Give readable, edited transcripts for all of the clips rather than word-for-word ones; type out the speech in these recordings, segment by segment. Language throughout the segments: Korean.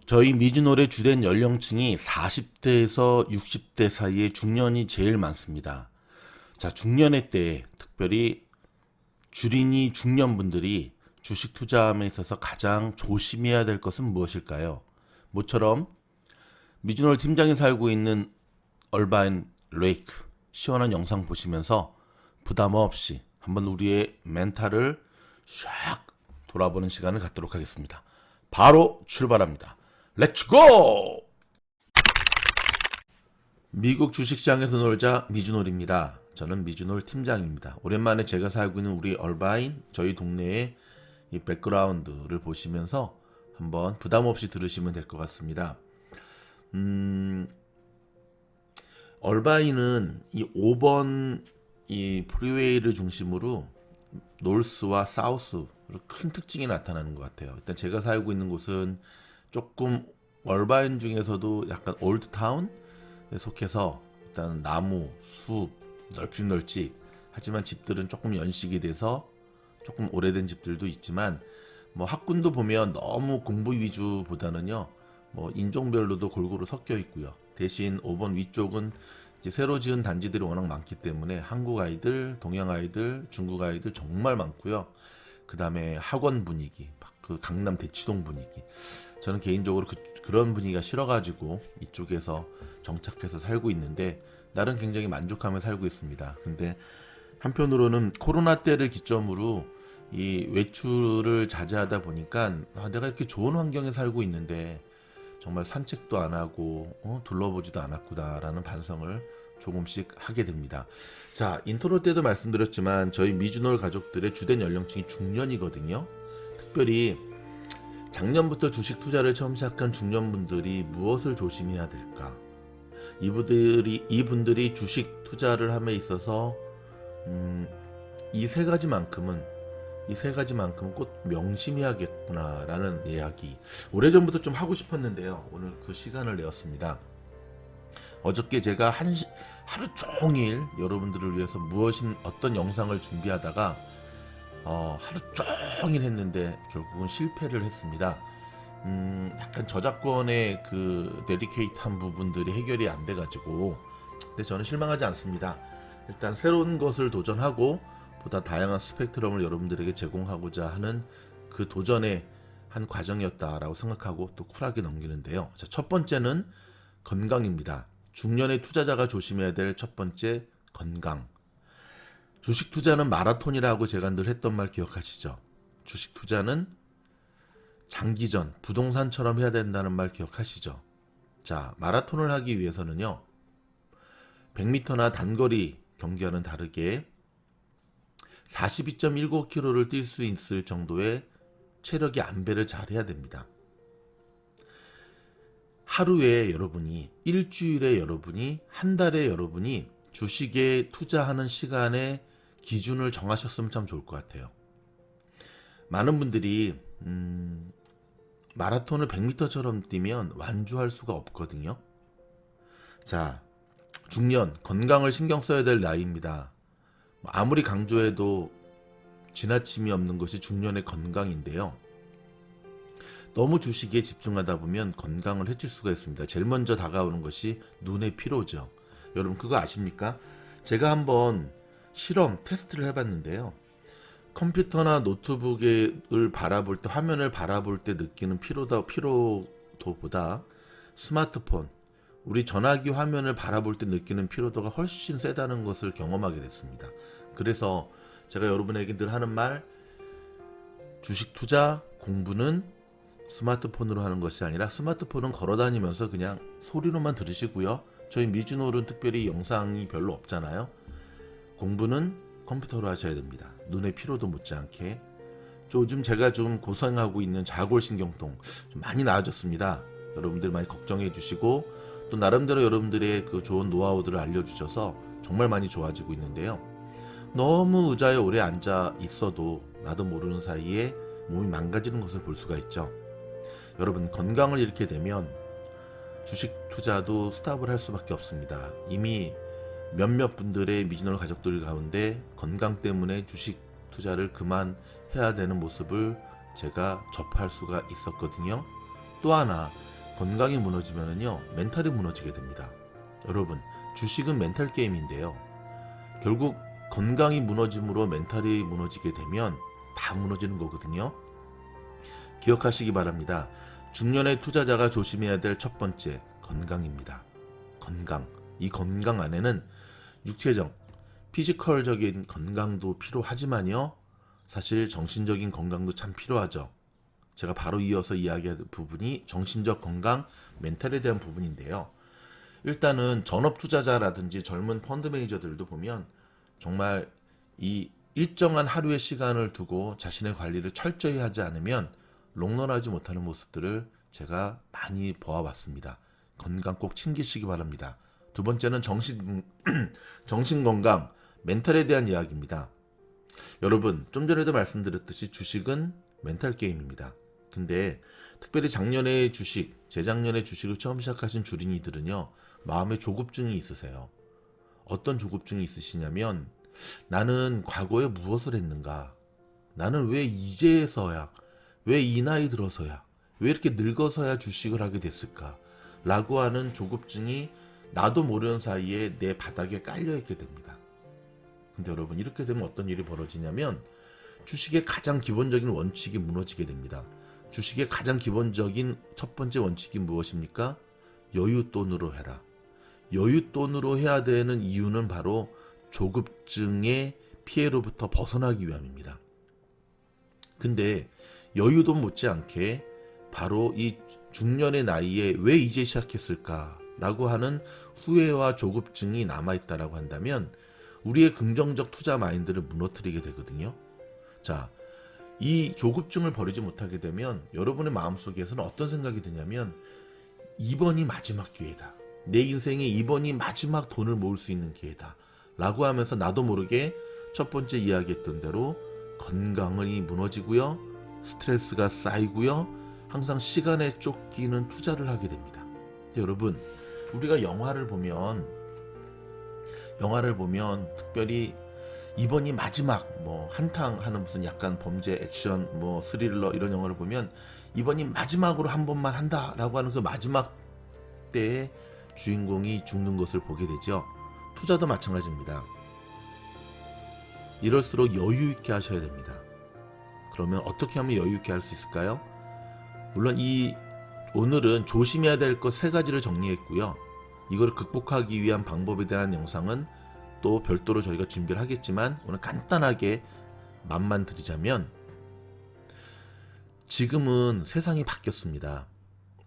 저희 미즈놀의 주된 연령층이 40대에서 60대 사이의 중년이 제일 많습니다. 자, 중년의 때 특별히 주린이 중년분들이 주식 투자함에 있어서 가장 조심해야 될 것은 무엇일까요? 모처럼 미즈놀 팀장이 살고 있는 얼바인 레이크 시원한 영상 보시면서 부담 없이 한번 우리의 멘탈을 샥 돌아보는 시간을 갖도록 하겠습니다. 바로 출발합니다. 렛츠고! 미국 주식시장에서 놀자 미즈놀입니다. 저는 미즈놀 팀장입니다. 오랜만에 제가 살고 있는 우리 얼바인 저희 동네의 이 백그라운드를 보시면서 한번 부담 없이 들으시면 될 것 같습니다. 얼바인은 이 5번 이 프리웨이를 중심으로 노스와 사우스로 큰 특징이 나타나는 것 같아요. 일단 제가 살고 있는 곳은 조금 얼바인 중에서도 약간 올드타운에 속해서 일단 나무, 숲, 널찍널찍 하지만 집들은 조금 연식이 돼서 조금 오래된 집들도 있지만 뭐 학군도 보면 너무 공부 위주보다는요 뭐 인종별로도 골고루 섞여 있고요. 대신 5번 위쪽은 이제 새로 지은 단지들이 워낙 많기 때문에 한국 아이들, 동양 아이들, 중국 아이들 정말 많고요. 그 다음에 학원 분위기, 그 강남 대치동 분위기. 저는 개인적으로 그런 분위기가 싫어가지고 이쪽에서 정착해서 살고 있는데 나름 굉장히 만족하며 살고 있습니다. 근데 한편으로는 코로나 때를 기점으로 이 외출을 자제하다 보니까 내가 이렇게 좋은 환경에 살고 있는데 정말 산책도 안 하고 둘러보지도 않았구나라는 반성을 조금씩 하게 됩니다. 자, 인트로 때도 말씀드렸지만 저희 미즈놀 가족들의 주된 연령층이 중년이거든요. 특별히 작년부터 주식 투자를 처음 시작한 중년분들이 무엇을 조심해야 될까? 이분들이 주식 투자를 함에 있어서 이 세 가지만큼은 꼭 명심해야겠구나라는 이야기. 오래전부터 좀 하고 싶었는데요. 오늘 그 시간을 내었습니다. 어저께 제가 하루 종일 여러분들을 위해서 어떤 영상을 준비하다가 하루 종일 했는데 결국은 실패를 했습니다. 약간 저작권의 그 데디케이트한 부분들이 해결이 안 돼가지고 근데 저는 실망하지 않습니다. 일단 새로운 것을 도전하고 보다 다양한 스펙트럼을 여러분들에게 제공하고자 하는 그 도전의 한 과정이었다라고 생각하고 또 쿨하게 넘기는데요. 자, 첫 번째는 건강입니다. 중년의 투자자가 조심해야 될 첫 번째, 건강. 주식 투자는 마라톤이라고 제가 늘 했던 말 기억하시죠? 주식 투자는 장기전, 부동산처럼 해야 된다는 말 기억하시죠? 자, 마라톤을 하기 위해서는요, 100m나 단거리 경기와는 다르게 42.19km를 뛸 수 있을 정도의 체력의 안배를 잘 해야 됩니다. 하루에 여러분이, 일주일에 여러분이, 한 달에 여러분이 주식에 투자하는 시간의 기준을 정하셨으면 참 좋을 것 같아요. 많은 분들이 마라톤을 100m처럼 뛰면 완주할 수가 없거든요. 자, 중년, 건강을 신경 써야 될 나이입니다. 아무리 강조해도 지나침이 없는 것이 중년의 건강인데요. 너무 주식에 집중하다 보면 건강을 해칠 수가 있습니다. 제일 먼저 다가오는 것이 눈의 피로죠. 여러분 그거 아십니까? 제가 한번 실험, 테스트를 해봤는데요. 컴퓨터나 노트북을 바라볼 때, 화면을 바라볼 때 느끼는 피로도보다 스마트폰, 우리 전화기 화면을 바라볼 때 느끼는 피로도가 훨씬 세다는 것을 경험하게 됐습니다. 그래서 제가 여러분에게 늘 하는 말, 주식 투자, 공부는 스마트폰으로 하는 것이 아니라 스마트폰은 걸어다니면서 그냥 소리로만 들으시고요. 저희 미즈놀은 특별히 영상이 별로 없잖아요. 공부는 컴퓨터로 하셔야 됩니다. 눈의 피로도 못지않게. 요즘 제가 좀 고생하고 있는 자골신경통 좀 많이 나아졌습니다. 여러분들 많이 걱정해 주시고 또 나름대로 여러분들의 그 좋은 노하우들을 알려주셔서 정말 많이 좋아지고 있는데요. 너무 의자에 오래 앉아 있어도 나도 모르는 사이에 몸이 망가지는 것을 볼 수가 있죠. 여러분 건강을 잃게 되면 주식 투자도 스탑을 할 수밖에 없습니다. 이미 몇몇 분들의 미즈놀 가족들 가운데 건강 때문에 주식 투자를 그만해야 되는 모습을 제가 접할 수가 있었거든요. 또 하나 건강이 무너지면은요, 멘탈이 무너지게 됩니다. 여러분, 주식은 멘탈 게임인데요. 결국 건강이 무너짐으로 멘탈이 무너지게 되면 다 무너지는 거거든요. 기억하시기 바랍니다. 중년의 투자자가 조심해야 될 첫 번째, 건강입니다. 건강. 이 건강 안에는 육체적, 피지컬적인 건강도 필요하지만요, 사실 정신적인 건강도 참 필요하죠. 제가 바로 이어서 이야기할 부분이 정신적 건강, 멘탈에 대한 부분인데요. 일단은 전업 투자자라든지 젊은 펀드 매니저들도 보면 정말 이 일정한 하루의 시간을 두고 자신의 관리를 철저히 하지 않으면 롱런하지 못하는 모습들을 제가 많이 보아왔습니다. 건강 꼭 챙기시기 바랍니다. 두 번째는 정신 건강, 멘탈에 대한 이야기입니다. 여러분, 좀 전에도 말씀드렸듯이 주식은 멘탈 게임입니다. 근데 특별히 작년에 재작년에 주식을 처음 시작하신 주린이들은요, 마음에 조급증이 있으세요. 어떤 조급증이 있으시냐면, 나는 과거에 무엇을 했는가? 나는 왜 이제서야, 왜 이 나이 들어서야, 왜 이렇게 늙어서야 주식을 하게 됐을까? 라고 하는 조급증이 나도 모르는 사이에 내 바닥에 깔려있게 됩니다. 근데 여러분, 이렇게 되면 어떤 일이 벌어지냐면 주식의 가장 기본적인 원칙이 무너지게 됩니다. 주식의 가장 기본적인 첫 번째 원칙이 무엇입니까? 여윳돈으로 해라. 여윳돈으로 해야 되는 이유는 바로 조급증의 피해로부터 벗어나기 위함입니다. 근데 여유돈 못지않게 바로 이 중년의 나이에 왜 이제 시작했을까? 라고 하는 후회와 조급증이 남아있다라고 한다면 우리의 긍정적 투자 마인드를 무너뜨리게 되거든요. 자, 이 조급증을 버리지 못하게 되면 여러분의 마음속에서는 어떤 생각이 드냐면 이번이 마지막 기회다. 내 인생에 이번이 마지막 돈을 모을 수 있는 기회다. 라고 하면서 나도 모르게 첫 번째 이야기했던 대로 건강이 무너지고요. 스트레스가 쌓이고요. 항상 시간에 쫓기는 투자를 하게 됩니다. 근데 여러분, 우리가 영화를 보면 특별히 이번이 마지막 한탕 하는 무슨 약간 범죄 액션 스릴러 이런 영화를 보면 이번이 마지막으로 한 번만 한다라고 하는 그 마지막 때에 주인공이 죽는 것을 보게 되죠. 투자도 마찬가지입니다. 이럴수록 여유 있게 하셔야 됩니다. 그러면 어떻게 하면 여유 있게 할 수 있을까요? 물론 오늘은 조심해야 될 것 3가지를 정리했고요. 이걸 극복하기 위한 방법에 대한 영상은 또 별도로 저희가 준비를 하겠지만 오늘 간단하게 맛만 드리자면, 지금은 세상이 바뀌었습니다.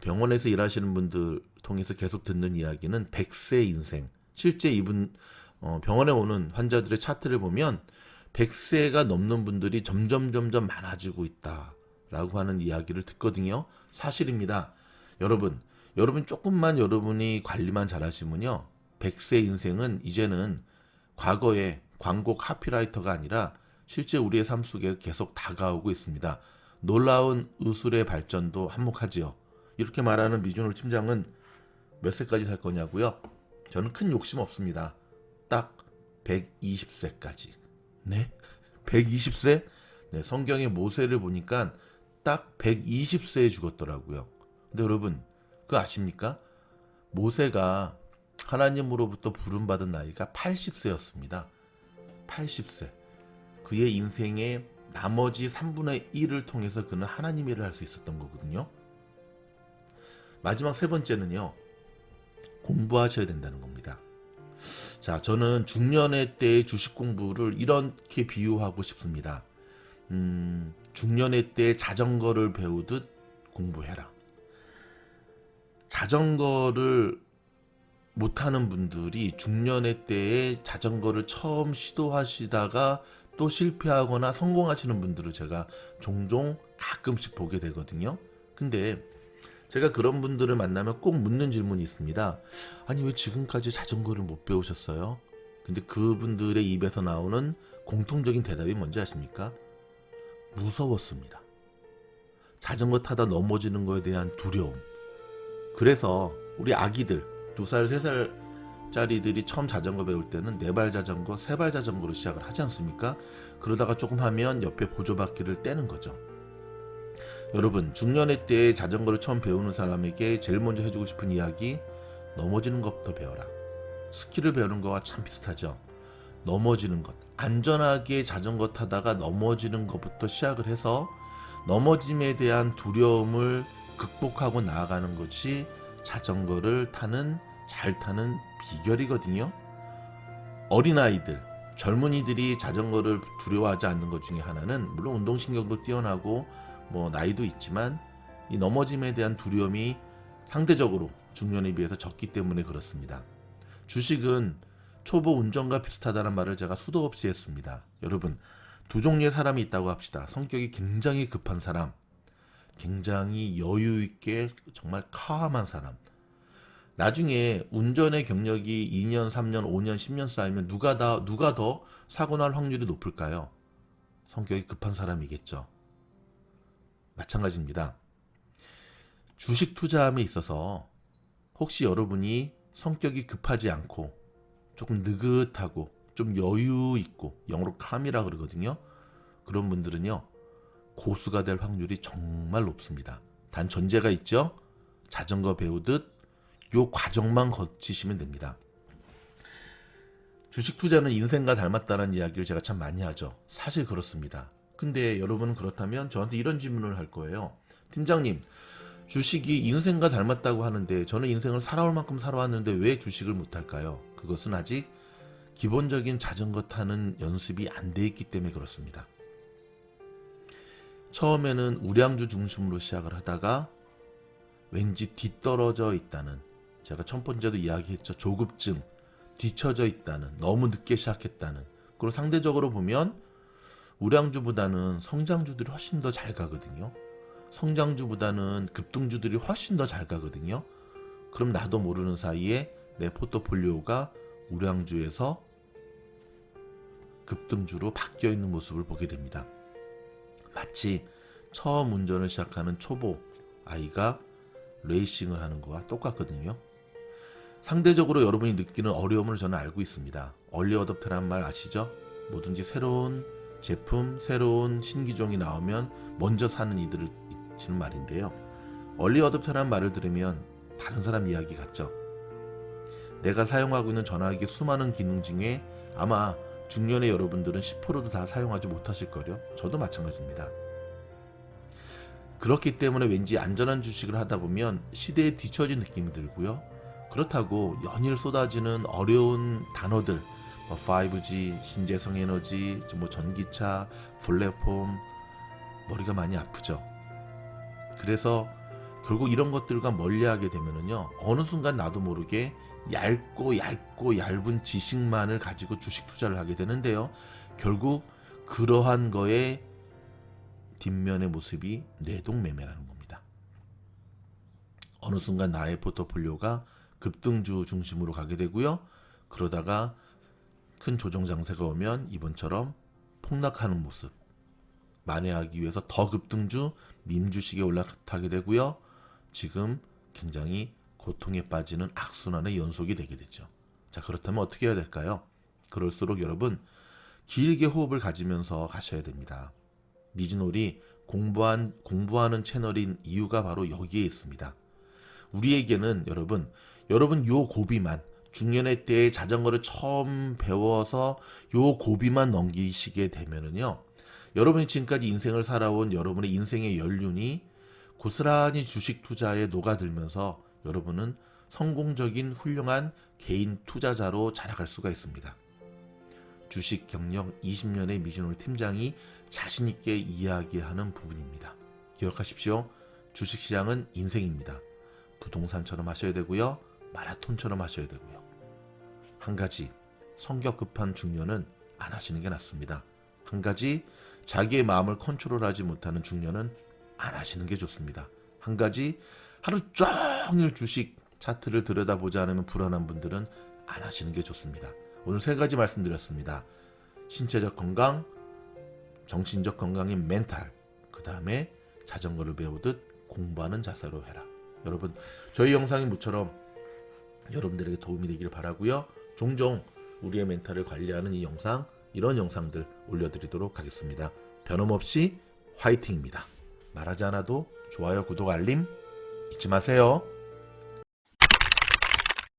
병원에서 일하시는 분들 통해서 계속 듣는 이야기는 100세 인생. 실제 이분 병원에 오는 환자들의 차트를 보면 100세가 넘는 분들이 점점 많아지고 있다라고 하는 이야기를 듣거든요. 사실입니다. 여러분 조금만 여러분이 관리만 잘하시면요, 100세 인생은 이제는 과거의 광고 카피라이터가 아니라 실제 우리의 삶 속에 계속 다가오고 있습니다. 놀라운 의술의 발전도 한몫하지요. 이렇게 말하는 미준호 팀장은 몇 세까지 살 거냐고요? 저는 큰 욕심 없습니다. 딱 120세까지. 네? 120세? 네, 성경의 모세를 보니까 딱 120세에 죽었더라고요. 근데 여러분, 그거 아십니까? 모세가 하나님으로부터 부름받은 나이가 80세였습니다. 80세. 그의 인생의 나머지 3분의 1을 통해서 그는 하나님 일을 할 수 있었던 거거든요. 마지막 3번째는요, 공부하셔야 된다는 겁니다. 자, 저는 중년의 때의 주식 공부를 이렇게 비유하고 싶습니다. 중년의 때 자전거를 배우듯 공부해라. 자전거를 못하는 분들이 중년의 때에 자전거를 처음 시도하시다가 또 실패하거나 성공하시는 분들을 제가 종종 가끔씩 보게 되거든요. 근데 제가 그런 분들을 만나면 꼭 묻는 질문이 있습니다. 아니, 왜 지금까지 자전거를 못 배우셨어요? 근데 그분들의 입에서 나오는 공통적인 대답이 뭔지 아십니까? 무서웠습니다. 자전거 타다 넘어지는 거에 대한 두려움. 그래서 우리 아기들 2살, 3살짜리들이 처음 자전거 배울 때는 4발 자전거, 3발 자전거로 시작을 하지 않습니까? 그러다가 조금 하면 옆에 보조바퀴를 떼는 거죠. 여러분, 중년의 때에 자전거를 처음 배우는 사람에게 제일 먼저 해주고 싶은 이야기, 넘어지는 것부터 배워라. 스키를 배우는 거와 참 비슷하죠. 넘어지는 것, 안전하게 자전거 타다가 넘어지는 것부터 시작을 해서 넘어짐에 대한 두려움을 극복하고 나아가는 것이 자전거를 잘 타는 비결이거든요. 어린아이들, 젊은이들이 자전거를 두려워하지 않는 것 중에 하나는 물론 운동신경도 뛰어나고 나이도 있지만 이 넘어짐에 대한 두려움이 상대적으로 중년에 비해서 적기 때문에 그렇습니다. 주식은 초보 운전과 비슷하다는 말을 제가 수도 없이 했습니다. 여러분, 두 종류의 사람이 있다고 합시다. 성격이 굉장히 급한 사람, 굉장히 여유 있게 정말 카함한 사람. 나중에 운전의 경력이 2년, 3년, 5년, 10년 쌓이면 누가 더 사고 날 확률이 높을까요? 성격이 급한 사람이겠죠. 마찬가지입니다. 주식 투자함에 있어서 혹시 여러분이 성격이 급하지 않고 조금 느긋하고 좀 여유 있고, 영어로 calm이라 그러거든요. 그런 분들은요, 고수가 될 확률이 정말 높습니다. 단 전제가 있죠. 자전거 배우듯 요 과정만 거치시면 됩니다. 주식 투자는 인생과 닮았다는 이야기를 제가 참 많이 하죠. 사실 그렇습니다. 근데 여러분은 그렇다면 저한테 이런 질문을 할 거예요. 팀장님, 주식이 인생과 닮았다고 하는데 저는 인생을 살아올 만큼 살아왔는데 왜 주식을 못할까요? 그것은 아직 기본적인 자전거 타는 연습이 안 돼 있기 때문에 그렇습니다. 처음에는 우량주 중심으로 시작을 하다가 왠지 뒤떨어져 있다는, 제가 첫 번째도 이야기했죠. 조급증, 뒤처져 있다는, 너무 늦게 시작했다는. 그리고 상대적으로 보면 우량주보다는 성장주들이 훨씬 더 잘 가거든요. 성장주보다는 급등주들이 훨씬 더 잘 가거든요. 그럼 나도 모르는 사이에 내 포트폴리오가 우량주에서 급등주로 바뀌어 있는 모습을 보게 됩니다. 마치 처음 운전을 시작하는 초보 아이가 레이싱을 하는 거와 똑같거든요. 상대적으로 여러분이 느끼는 어려움을 저는 알고 있습니다. 얼리 어댑터란 말 아시죠? 뭐든지 새로운 제품, 새로운 신기종이 나오면 먼저 사는 이들을 치는 말인데요. 얼리 어댑터란 말을 들으면 다른 사람 이야기 같죠? 내가 사용하고 있는 전화기의 수많은 기능 중에 아마 중년의 여러분들은 10%도 다 사용하지 못하실 거요. 저도 마찬가지입니다. 그렇기 때문에 왠지 안전한 주식을 하다 보면 시대에 뒤처진 느낌이 들고요. 그렇다고 연일 쏟아지는 어려운 단어들, 5G, 신재생 에너지, 전기차, 플랫폼, 머리가 많이 아프죠. 그래서 결국 이런 것들과 멀리하게 되면은요, 어느 순간 나도 모르게 얇고 얇은 지식만을 가지고 주식 투자를 하게 되는데요. 결국 그러한 거에 뒷면의 모습이 뇌동매매라는 겁니다. 어느 순간 나의 포트폴리오가 급등주 중심으로 가게 되고요. 그러다가 큰 조정 장세가 오면 이번처럼 폭락하는 모습, 만회하기 위해서 더 급등주, 밈주식에 올라타게 되고요. 지금 굉장히 고통에 빠지는 악순환의 연속이 되게 되죠. 자, 그렇다면 어떻게 해야 될까요? 그럴수록 여러분 길게 호흡을 가지면서 가셔야 됩니다. 미즈놀이 공부하는 채널인 이유가 바로 여기에 있습니다. 우리에게는 여러분 요 고비만, 중년의 때에 자전거를 처음 배워서 요 고비만 넘기시게 되면은요, 여러분이 지금까지 인생을 살아온 여러분의 인생의 연륜이 고스란히 주식 투자에 녹아들면서 여러분은 성공적인 훌륭한 개인 투자자로 자라갈 수가 있습니다. 주식 경력 20년의 미즈놀 팀장이 자신있게 이야기하는 부분입니다. 기억하십시오. 주식시장은 인생입니다. 부동산처럼 하셔야 되고요. 마라톤처럼 하셔야 되고요. 한 가지, 성격 급한 중년은 안 하시는 게 낫습니다. 한 가지, 자기의 마음을 컨트롤하지 못하는 중년은 안 하시는 게 좋습니다. 한 가지, 하루 종일 주식 차트를 들여다보지 않으면 불안한 분들은 안 하시는 게 좋습니다. 오늘 3가지 말씀드렸습니다. 신체적 건강, 정신적 건강인 멘탈, 그 다음에 자전거를 배우듯 공부하는 자세로 해라. 여러분, 저희 영상이 모처럼 여러분들에게 도움이 되기를 바라고요. 종종 우리의 멘탈을 관리하는 이런 영상들 올려드리도록 하겠습니다. 변함없이 화이팅입니다. 말하지 않아도 좋아요, 구독, 알림 잊지 마세요.